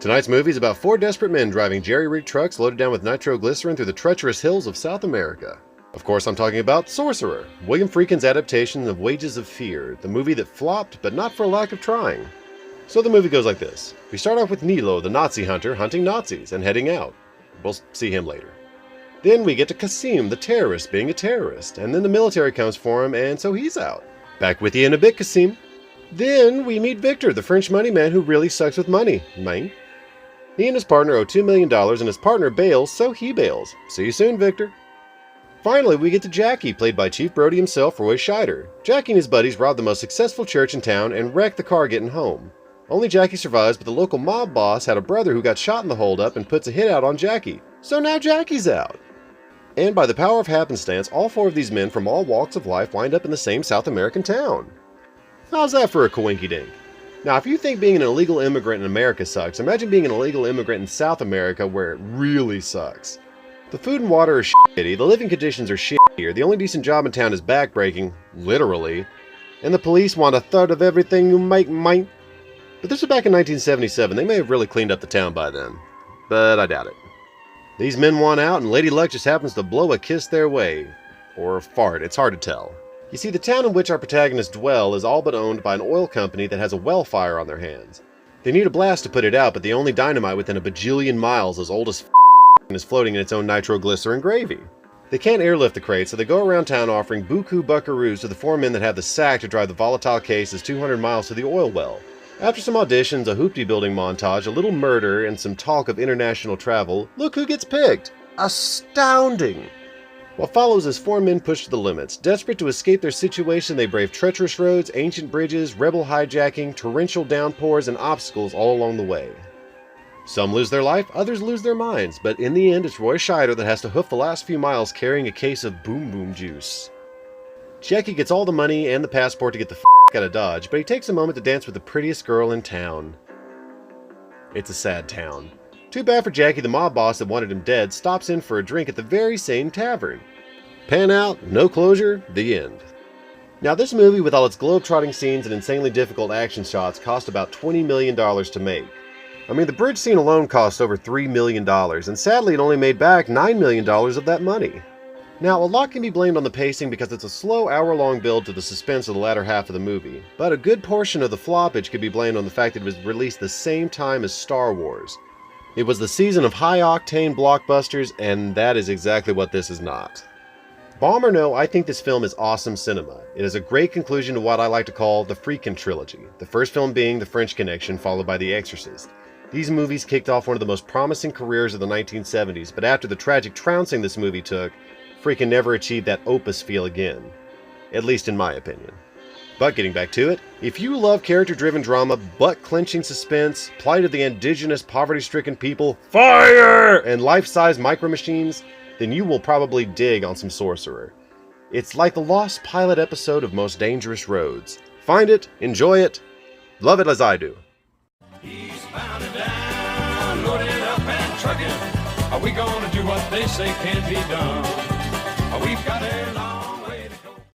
Tonight's movie is about 4 desperate men driving jerry-rigged trucks loaded down with nitroglycerin through the treacherous hills of South America. Of course, I'm talking about Sorcerer, William Friedkin's adaptation of Wages of Fear, the movie that flopped, but not for lack of trying. So the movie goes like this. We start off with Nilo, the Nazi hunter, hunting Nazis and heading out. We'll see him later. Then we get to Kasim, the terrorist, being a terrorist, and then the military comes for him, and so he's out. Back with you in a bit, Kasim. Then we meet Victor, the French money man who really sucks with money. Mine. He and his partner owe $2 million, and his partner bails, so he bails. See you soon, Victor. Finally, we get to Jackie, played by Chief Brody himself, Roy Scheider. Jackie and his buddies rob the most successful church in town and wreck the car getting home. Only Jackie survives, but the local mob boss had a brother who got shot in the holdup and puts a hit out on Jackie. So now Jackie's out. And by the power of happenstance, all 4 of these men from all walks of life wind up in the same South American town. How's that for a coinky-dink? Now, if you think being an illegal immigrant in America sucks, imagine being an illegal immigrant in South America where it really sucks. The food and water are shitty, the living conditions are shittier, the only decent job in town is backbreaking, literally, and the police want a third of everything you make, mate. But this was back in 1977, they may have really cleaned up the town by then, but I doubt it. These men want out, and Lady Luck just happens to blow a kiss their way. Or fart, it's hard to tell. You see, the town in which our protagonists dwell is all but owned by an oil company that has a well fire on their hands. They need a blast to put it out, but the only dynamite within a bajillion miles as old as and is floating in its own nitroglycerin gravy. They can't airlift the crate, so they go around town offering buku buckaroos to the 4 men that have the sack to drive the volatile cases 200 miles to the oil well. After some auditions, a hoopty building montage, a little murder, and some talk of international travel, look who gets picked! Astounding! What follows is 4 men pushed to the limits. Desperate to escape their situation, they brave treacherous roads, ancient bridges, rebel hijacking, torrential downpours, and obstacles all along the way. Some lose their life, others lose their minds, but in the end it's Roy Scheider that has to hoof the last few miles carrying a case of boom boom juice. Jackie gets all the money and the passport to get the out of Dodge, but he takes a moment to dance with the prettiest girl in town. It's a sad town. Too bad for Jackie, the mob boss that wanted him dead stops in for a drink at the very same tavern. Pan out, no closure, the end. Now this movie, with all its globe-trotting scenes and insanely difficult action shots, cost about $20 million to make. I mean, the bridge scene alone cost over $3 million, and sadly it only made back $9 million of that money. Now, a lot can be blamed on the pacing because it's a slow hour-long build to the suspense of the latter half of the movie, but a good portion of the floppage could be blamed on the fact that it was released the same time as Star Wars. It was the season of high-octane blockbusters, and that is exactly what this is not. Bomb or no, I think this film is awesome cinema. It is a great conclusion to what I like to call the Friedkin trilogy, the first film being The French Connection, followed by The Exorcist. These movies kicked off one of the most promising careers of the 1970s, but after the tragic trouncing this movie took, Friedkin never achieved that opus feel again. At least in my opinion. But getting back to it, if you love character-driven drama, butt-clenching suspense, plight of the indigenous poverty-stricken people, fire, and life-size micro-machines, then you will probably dig on some Sorcerer. It's like the lost pilot episode of Most Dangerous Roads. Find it, enjoy it, love it as I do. He's bound and down, loaded up and trucking. Are we gonna do what they say can't be done? We've got a long